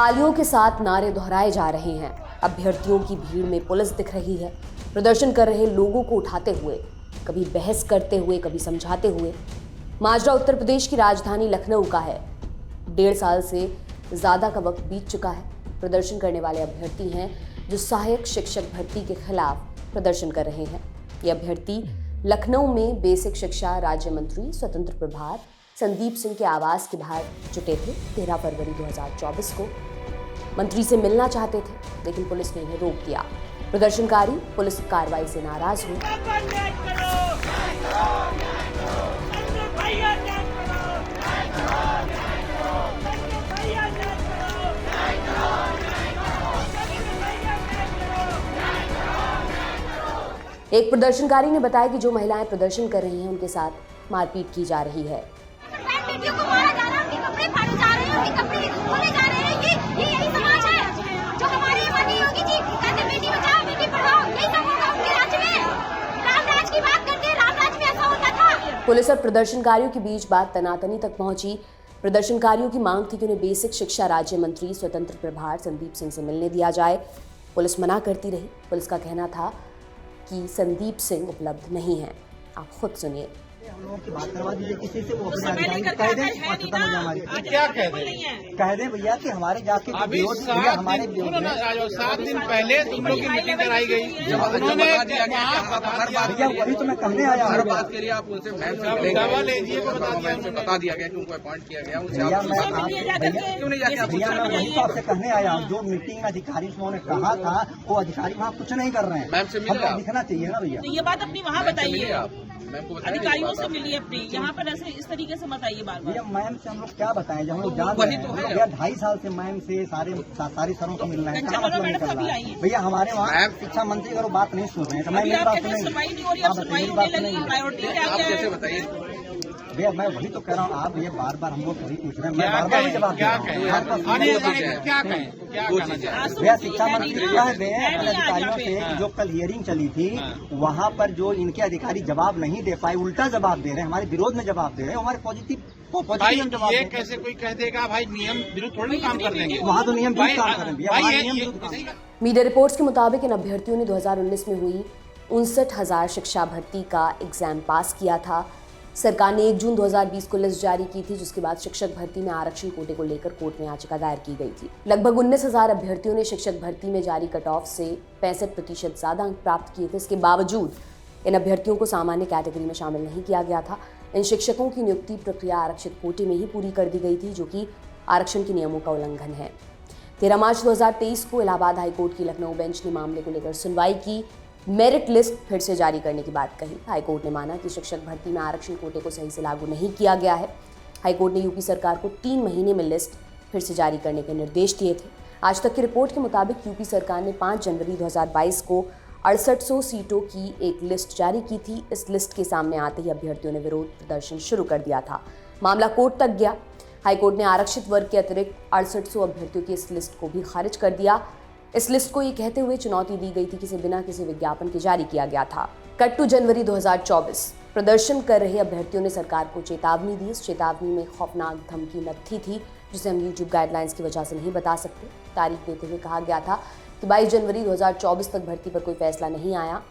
तालियों के साथ नारे दोहराए जा रहे हैं। अभ्यर्थियों की भीड़ में पुलिस दिख रही है। प्रदर्शन कर रहे लोगों को उठाते हुए, कभी बहस करते हुए, कभी समझाते हुए। माजरा उत्तर प्रदेश की राजधानी लखनऊ का है। 1.5 साल से ज्यादा का वक्त बीत चुका है। प्रदर्शन करने वाले अभ्यर्थी हैं जो सहायक शिक्षक भर्ती के खिलाफ प्रदर्शन कर रहे हैं। ये अभ्यर्थी लखनऊ में बेसिक शिक्षा राज्य मंत्री स्वतंत्र प्रभार संदीप सिंह के आवास के बाहर जुटे थे। 13 फरवरी 2024 को मंत्री से मिलना चाहते थे, लेकिन पुलिस ने इन्हें रोक दिया। प्रदर्शनकारी पुलिस कार्रवाई से नाराज हुए। एक प्रदर्शनकारी ने बताया कि जो महिलाएं प्रदर्शन कर रही हैं उनके साथ मारपीट की जा रही है। बेटियों को मारा जा रहा है, उनके कपड़े फाड़े जा रहे हैं, उनके कपड़े खोले जा रहे हैं। ये यही समाज है जो हमारी माननीय योगी जी कहते बेटी बचाओ बेटी पढ़ाओ। यही सब होगा उनके राज्य में। राम राज की बात करते हैं, राम राज में ऐसा होता था। पुलिस और प्रदर्शनकारियों के बीच बात तनातनी तक पहुंची। प्रदर्शनकारियों की मांग थी कि उन्हें बेसिक शिक्षा राज्य मंत्री स्वतंत्र प्रभार संदीप सिंह से मिलने दिया जाए। पुलिस मना करती रही। पुलिस का कहना था कि संदीप सिंह उपलब्ध नहीं है। आप खुद सुनिए। हम लोगों की बात करवा दीजिए किसी से, वो अपने अधिकारी कह दें और खत्म हो जाए हमारी। क्या कह दें? कह दें भैया कि हमारे जाके विरोध भैया हमारे विरोध में 7 दिन पहले तुम लोग की मीटिंग कराई गई। उन्होंने भैया वही तो मैं कहने आया हूँ। बात करिए आप उनसे, दवा लीजिए को बता दिया गया कि उनको अपॉइंट किया गया। भैया मैं वही तो आपसे कहने आया हूँ। जो मीटिंग में अधिकारी उन्होंने कहा था वो अधिकारी वहाँ कुछ नहीं कर रहे हैं। मैम से मिलिए, दिखना चाहिए ना भैया। ये बात अपनी वहाँ बताइए आप अधिकारियों से मिलिए अपनी। यहाँ पर ऐसे इस तरीके से मत आइए बार बार। भैया मैम से हम लोग क्या बताएं जब हम लोग जान रहे हैं। भैया 2.5 साल से मैम से सारी सरों को मिल रहे हैं। क्या मतलब नहीं कर रहा है भैया। हमारे वहाँ शिक्षा मंत्री अगर बात नहीं सुन रहे हैं तो मैं मेरी बात बताइए भैया। मैं वही तो कह रहा हूँ। आप भैया बार बार हम लोग वही पूछ रहे हैं। मैं बार बार जवाब दे रहा हूँ। भैया शिक्षा मंत्री कह दें अपने अधिकारियों से जो कल हियरिंग चली थी वहाँ पर जो इनके अधिकारी जवाब नहीं दे पाए, उल्टा जवाब दे रहे हैं, हमारे विरोध में जवाब दे रहे हैं। हमारे पॉजिटिव जवाब। ये कैसे कोई कह देगा भाई नियम विरुद्ध थोड़ी काम कर देंगे? वहाँ तो नियम विरुद्ध काम कर रहे हैं। मीडिया रिपोर्ट्स के मुताबिक इन अभ्यर्थियों ने 2019 में हुई 59,000 शिक्षा भर्ती का एग्जाम पास किया था। सरकार ने 1 जून 2020 को लिस्ट जारी की थी, जिसके बाद शिक्षक भर्ती में आरक्षण कोटे को लेकर कोर्ट में याचिका दायर की गई थी। लगभग 19,000 अभ्यर्थियों ने शिक्षक भर्ती में जारी कट ऑफ से 65% ज्यादा अंक प्राप्त किए थे। इसके बावजूद इन अभ्यर्थियों को सामान्य कैटेगरी में शामिल नहीं किया गया था। इन शिक्षकों की नियुक्ति प्रक्रिया आरक्षित कोटे में ही पूरी कर दी गई थी, जो कि आरक्षण के नियमों का उल्लंघन है। 13 मार्च 2023 को इलाहाबाद हाईकोर्ट की लखनऊ बेंच ने मामले को लेकर सुनवाई की। मेरिट लिस्ट फिर से जारी करने की बात कही। हाईकोर्ट ने माना कि शिक्षक भर्ती में आरक्षण कोटे को सही से लागू नहीं किया गया है। हाईकोर्ट ने यूपी सरकार को 3 महीने में लिस्ट फिर से जारी करने के निर्देश दिए थे। आज तक की रिपोर्ट के मुताबिक यूपी सरकार ने 5 जनवरी 2022 को 6800 सीटों की एक लिस्ट जारी की थी। इस लिस्ट के सामने आते ही अभ्यर्थियों ने विरोध प्रदर्शन शुरू कर दिया था। मामला कोर्ट तक गया। हाईकोर्ट ने आरक्षित वर्ग के अतिरिक्त 6800 अभ्यर्थियों की इस लिस्ट को भी खारिज कर दिया। इस लिस्ट को ये कहते हुए चुनौती दी गई थी कि इसे बिना किसी विज्ञापन के जारी किया गया था। कट टू जनवरी 2024 प्रदर्शन कर रहे अभ्यर्थियों ने सरकार को चेतावनी दी। इस चेतावनी में खौफनाक धमकी नत्थी थी, जिसे हम यूट्यूब गाइडलाइंस की वजह से नहीं बता सकते। तारीख देते हुए कहा गया था कि 22 जनवरी 2024 तक भर्ती पर कोई फैसला नहीं आया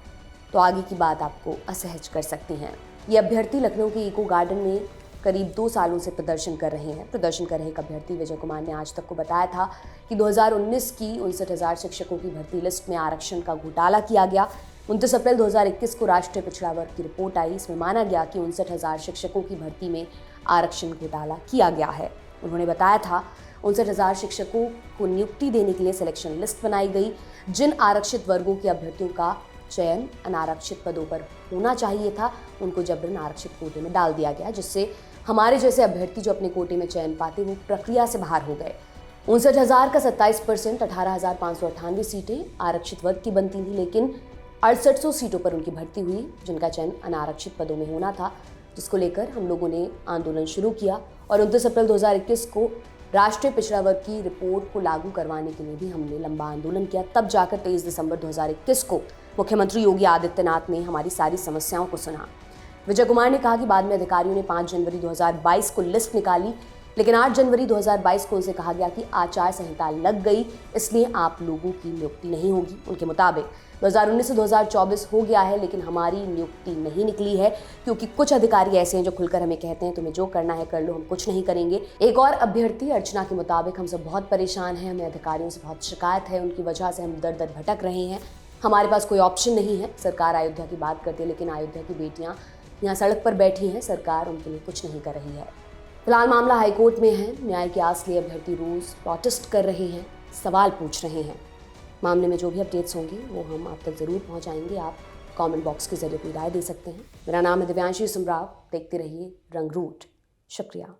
तो आगे की बात आपको असहज कर सकती हैं। ये अभ्यर्थी लखनऊ के इको गार्डन में करीब 2 सालों से प्रदर्शन कर रहे हैं। प्रदर्शन कर रहे एक अभ्यर्थी विजय कुमार ने आज तक को बताया था कि 2019 की 59,000 शिक्षकों की भर्ती लिस्ट में आरक्षण का घोटाला किया गया। 29 अप्रैल 2021 को राष्ट्रीय पिछड़ा वर्ग की रिपोर्ट आई। इसमें माना गया कि 59,000 शिक्षकों की भर्ती में आरक्षण घोटाला किया गया है। उन्होंने बताया था 59,000 शिक्षकों को नियुक्ति देने के लिए सिलेक्शन लिस्ट बनाई गई। जिन आरक्षित वर्गों के अभ्यर्थियों का चयन अनारक्षित पदों पर होना चाहिए था, उनको जबरन आरक्षित कोटे में डाल दिया गया, जिससे हमारे जैसे अभ्यर्थी जो अपने कोटे में चयन पाते वो प्रक्रिया से बाहर हो गए। 59,000 का 27% 18,598 सीटें आरक्षित वर्ग की बनती थी, लेकिन 6800 सीटों पर उनकी भर्ती हुई, जिनका चयन अनारक्षित पदों में होना था, जिसको लेकर हम लोगों ने आंदोलन शुरू किया और 29 अप्रैल 2021 को राष्ट्रीय पिछड़ा वर्ग की रिपोर्ट को लागू करवाने के लिए भी हमने लंबा आंदोलन किया। तब जाकर 23 दिसंबर 2021 को मुख्यमंत्री योगी आदित्यनाथ ने हमारी सारी समस्याओं को सुना। विजय कुमार ने कहा कि बाद में अधिकारियों ने 5 जनवरी 2022 को लिस्ट निकाली। लेकिन 8 जनवरी 2022 को उनसे कहा गया कि आचार संहिता लग गई, इसलिए आप लोगों की नियुक्ति नहीं होगी। उनके मुताबिक 2019 से 2024 हो गया है, लेकिन हमारी नियुक्ति नहीं निकली है, क्योंकि कुछ अधिकारी ऐसे हैं जो खुलकर हमें कहते हैं तुम्हें जो करना है कर लो, हम कुछ नहीं करेंगे। एक और अभ्यर्थी अर्चना के मुताबिक हम सब बहुत परेशान हैं, हमें अधिकारियों से बहुत शिकायत है, उनकी वजह से हम दर दर भटक रहे हैं, हमारे पास कोई ऑप्शन नहीं है। सरकार अयोध्या की बात करती है, लेकिन अयोध्या की बेटियां यहाँ सड़क पर बैठी हैं, सरकार उनके लिए कुछ नहीं कर रही है। फिलहाल मामला हाईकोर्ट में है। न्याय की आस लिए अभ्यर्थी रोज प्रोटेस्ट कर रहे हैं, सवाल पूछ रहे हैं। मामले में जो भी अपडेट्स होंगे वो हम आप तक ज़रूर पहुंचाएंगे। आप कमेंट बॉक्स के जरिए कोई राय दे सकते हैं। मेरा नाम है दिव्यांशी सम्राव। देखते रहिए रंगरूट। शुक्रिया।